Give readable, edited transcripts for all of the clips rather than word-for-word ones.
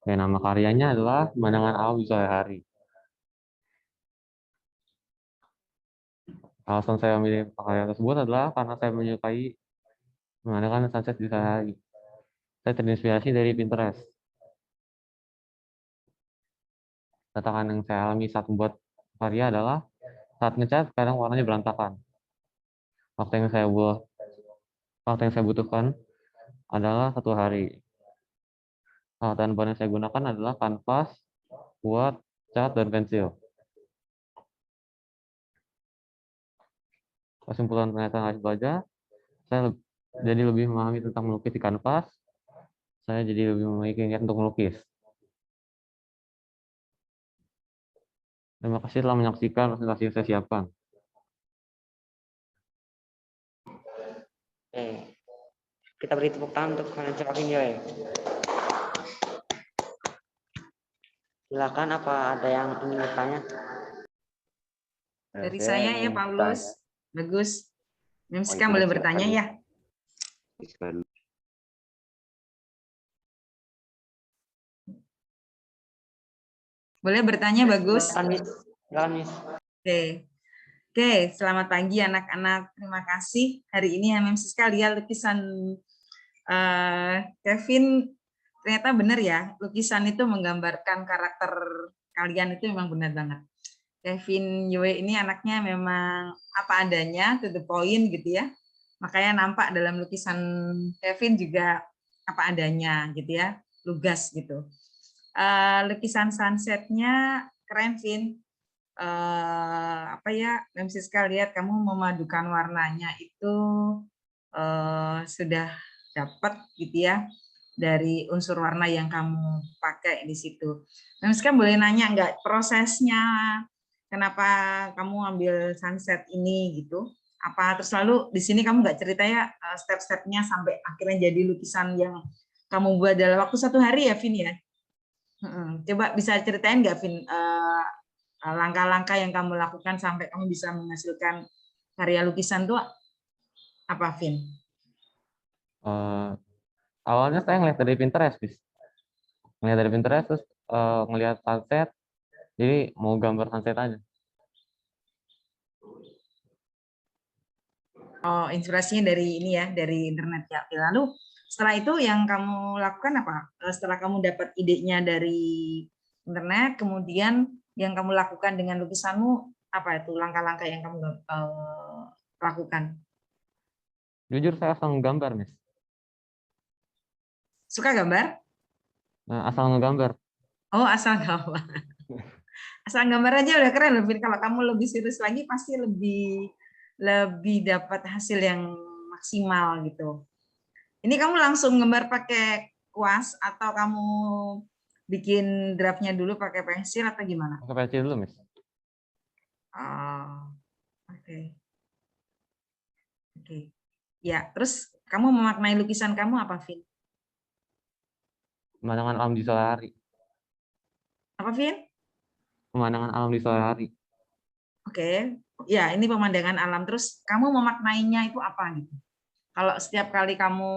Ya, nama karyanya adalah Pemandangan Alam di Sore Hari. Alasan saya memilih karya tersebut adalah karena saya menyukai pemandangan sunset di sore hari. Saya terinspirasi dari Pinterest. Tantangan yang saya alami saat membuat karya adalah saat ngecat kadang warnanya berantakan. Waktu yang saya buat, waktu yang saya butuhkan adalah 1 hari. Alat bahan yang saya gunakan adalah kanvas, kuat, cat, dan pensil. Kesimpulan penelitian hasil belajar, saya jadi lebih memahami tentang melukis di kanvas. Saya jadi lebih memiliki niat untuk melukis. Terima kasih telah menyaksikan presentasi yang saya siapkan. Oke, kita beri tepuk tangan untuk Financial Joy. Silakan, apa ada yang ingin bertanya? Dari saya ya, Paulus. Bagus. Memska boleh bertanya ya? Boleh bertanya, Bagus? Silakan, Miss. Oke, selamat pagi anak-anak. Terima kasih. Hari ini MM Siska lihat lukisan Kevin. Ternyata benar ya, lukisan itu menggambarkan karakter kalian, itu memang benar banget. Kevin Yue ini anaknya memang apa adanya, to the point gitu ya. Makanya nampak dalam lukisan Kevin juga apa adanya gitu ya, lugas gitu. Lukisan sunsetnya keren, Vin. Apa ya, Mem Siska lihat kamu memadukan warnanya itu sudah dapat gitu ya dari unsur warna yang kamu pakai di situ. Mem Siska boleh nanya nggak prosesnya, kenapa kamu ambil sunset ini gitu? Apa terus lalu di sini kamu nggak cerita ya step-stepnya sampai akhirnya jadi lukisan yang kamu buat dalam waktu 1 hari ya, Vin ya? Coba bisa ceritain nggak, Vin, langkah-langkah yang kamu lakukan sampai kamu bisa menghasilkan karya lukisan itu apa, Vin? Awalnya saya ngeliat dari Pinterest, bis. Ngeliat dari Pinterest terus ngeliat sunset, jadi mau gambar sunset aja. Oh, inspirasinya dari ini ya, dari internet ya. Lalu setelah itu yang kamu lakukan apa? Setelah kamu dapat idenya dari internet, kemudian yang kamu lakukan dengan lukisanmu apa itu langkah-langkah yang kamu lakukan? Jujur saya asal ngegambar, Miss. Suka gambar? Nah, asal ngegambar. Oh, asal gambar. Asal gambar aja udah keren lebih. Kalau kamu lebih serius lagi pasti lebih dapat hasil yang maksimal gitu. Ini kamu langsung gambar pakai kuas atau kamu bikin draftnya dulu pakai pensil atau gimana? Pakai pensil dulu, Miss. Oh, oke. Oke. Ya, terus kamu memaknai lukisan kamu apa, Vin? Pemandangan alam di sore hari. Apa, Vin? Pemandangan alam di sore hari. Oke. Ya, ini pemandangan alam. Terus kamu memaknainya itu apa gitu? Kalau setiap kali kamu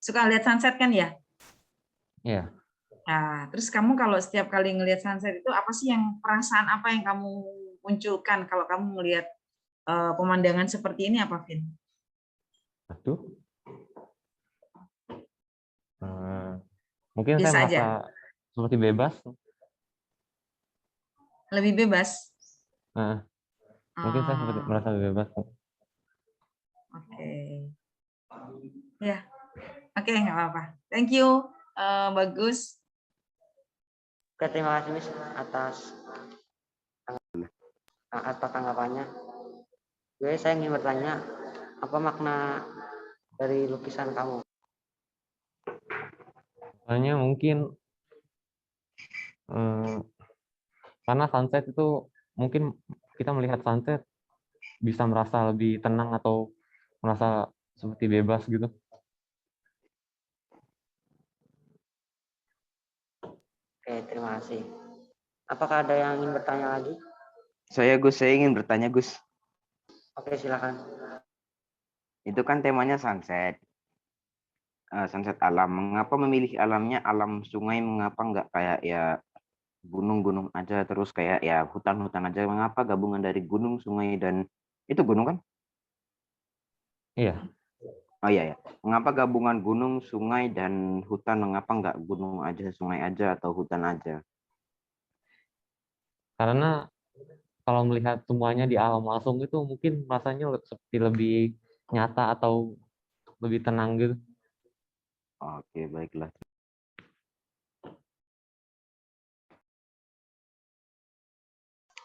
suka lihat sunset kan ya? Iya. Nah, terus kamu kalau setiap kali ngelihat sunset itu apa sih yang perasaan apa yang kamu munculkan kalau kamu melihat pemandangan seperti ini apa, Vin? Aduh. Mungkin Biasa saya merasa aja. seperti bebas. Lebih bebas. Mungkin saya seperti merasa bebas. Oke. Ya. Oke, nggak apa-apa. Thank you. Bagus. Oke, terima kasih, Miss, atas tanggapannya. Oke, saya ingin bertanya, apa makna dari lukisan kamu? Hanya mungkin karena sunset itu mungkin kita melihat sunset bisa merasa lebih tenang atau merasa seperti bebas gitu. Oke, terima kasih. Apakah ada yang ingin bertanya lagi? Saya ingin bertanya, Gus. Oke, silakan. Itu kan temanya sunset. sunset alam. Mengapa memilih alamnya alam sungai? Mengapa nggak kayak ya gunung-gunung aja, terus kayak ya hutan-hutan aja? Mengapa gabungan dari gunung, sungai, dan itu gunung kan? Iya, Oh iya ya. Mengapa gabungan gunung, sungai, dan hutan? Mengapa nggak gunung aja, sungai aja, atau hutan aja? karena kalau melihat semuanya di alam langsung itu mungkin rasanya seperti lebih nyata atau lebih tenang gitu. Oke, baiklah.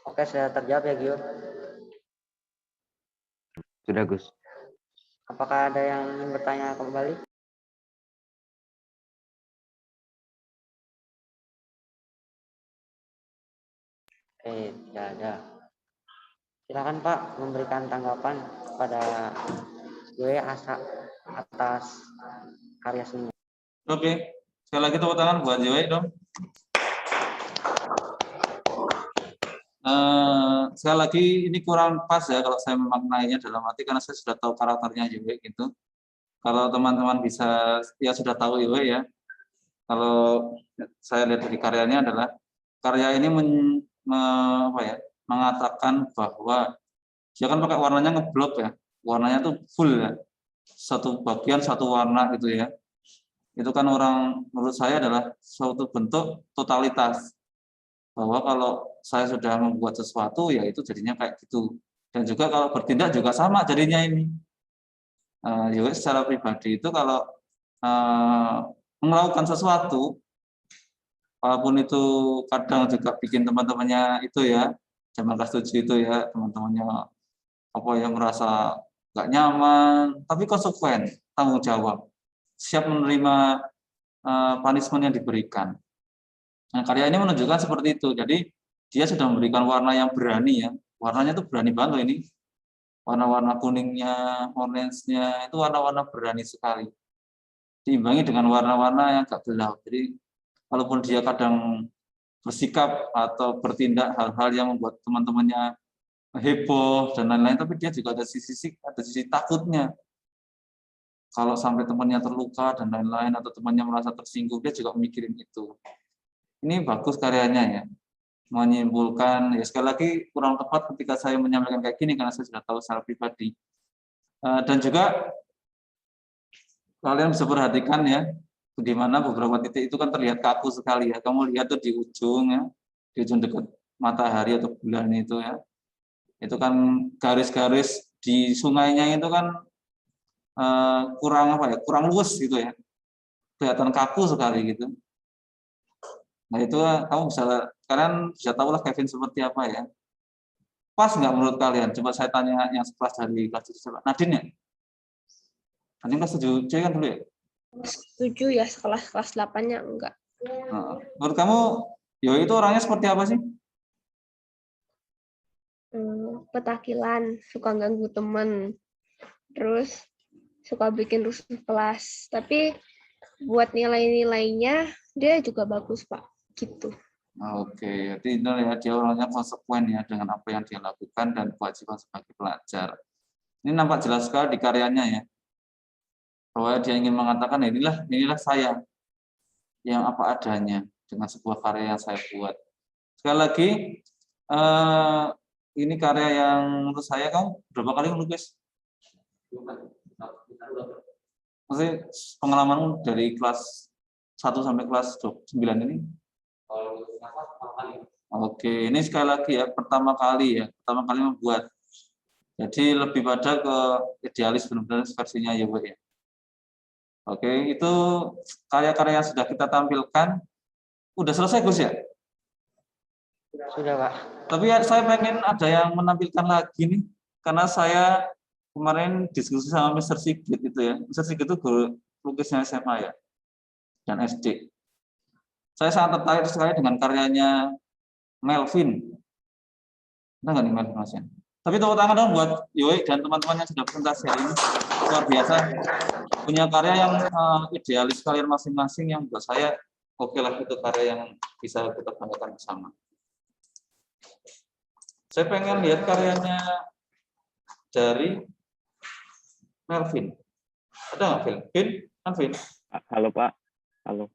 Oke, sudah terjawab ya, Gio. Sudah, Gus. Apakah ada yang ingin bertanya kembali? Oke, tidak ada. Silakan Pak memberikan tanggapan pada gue atas karya seni. Oke, sekali lagi tepuk tangan buat Joy dong. Sekali lagi ini kurang pas ya kalau saya memaknainya, dalam arti karena saya sudah tahu karakternya Joy gitu. Kalau teman-teman bisa ya sudah tahu Joy ya. Kalau saya lihat dari karyanya adalah karya ini mengatakan bahwa dia kan pakai warnanya ngeblok ya, warnanya tuh full ya, satu bagian satu warna gitu ya. Itu kan menurut saya adalah suatu bentuk totalitas, bahwa kalau saya sudah membuat sesuatu ya itu jadinya kayak gitu, dan juga kalau bertindak juga sama jadinya ini. Juga secara pribadi itu kalau melakukan sesuatu, walaupun itu kadang juga bikin teman-temannya itu ya, zaman kelas 7 itu ya, teman-temannya apa ya merasa nggak nyaman, tapi konsekuen, tanggung jawab, siap menerima punishment yang diberikan. Nah, karya ini menunjukkan seperti itu. Jadi dia sudah memberikan warna yang berani ya. Warnanya tuh berani banget loh ini. Warna-warna kuningnya, orange-nya itu warna-warna berani sekali. Diimbangi dengan warna-warna yang agak gelap. Jadi walaupun dia kadang bersikap atau bertindak hal-hal yang membuat teman-temannya heboh dan lain-lain, tapi dia juga ada sisi takutnya. Kalau sampai temannya terluka dan lain-lain atau temannya merasa tersinggung, dia juga mikirin itu. Ini bagus karyanya ya, menyimpulkan ya, sekali lagi kurang tepat ketika saya menyampaikan kayak gini karena saya sudah tahu secara pribadi. Dan juga kalian bisa perhatikan ya, di mana beberapa titik itu kan terlihat kaku sekali ya. Kamu lihat tuh di ujung ya, di ujung dekat matahari atau bulan itu ya. Itu kan garis-garis di sungainya itu kan kurang luwes gitu ya. Kelihatan kaku sekali gitu. Nah itu kamu kalian bisa tahu lah Kevin seperti apa ya. Pas nggak menurut kalian? Coba saya tanya yang sekelas dari kelas 7. Nadine ya? Nadine kelas 7 C kan dulu ya? 7 ya, sekelas kelas 8-nya enggak. Nah, menurut kamu Yo itu orangnya seperti apa sih? Petakilan, suka ganggu temen, terus suka bikin rusuh kelas. Tapi buat nilai-nilainya dia juga bagus Pak, gitu. Oke, jadi itu ya, dia orangnya konsekuen ya dengan apa yang dia lakukan dan kewajiban sebagai pelajar. Ini nampak jelas sekali di karyanya ya, bahwa dia ingin mengatakan inilah saya yang apa adanya dengan sebuah karya yang saya buat. Sekali lagi, ini karya yang menurut saya, kamu berapa kali melukis? Maksudnya pengalamanmu dari kelas 1 sampai kelas 9 ini? Oke, ini sekali lagi ya, pertama kali membuat. Jadi lebih pada ke idealis benar-benar versinya ya, Bu ya. Oke, itu karya-karya yang sudah kita tampilkan. Udah selesai, Gus ya? Sudah, Pak. Tapi ya, saya pengen ada yang menampilkan lagi nih, karena saya kemarin diskusi sama Mr. Sigit itu ya. Mr. Sigit itu guru lukisnya SMA ya, dan SD. Saya sangat tertarik sekali dengan karyanya Melvin. Ada nggak nih Melvin Mas? Tapi tepuk tangan dong buat Yoi dan teman-teman yang sudah presentasi hari ini. Luar biasa. Punya karya yang idealis kalian masing-masing yang buat saya oke lah, itu karya yang bisa kita banggakan bersama. Saya pengen lihat karyanya dari Melvin. Ada nggak Melvin? Melvin? Halo Pak. Halo.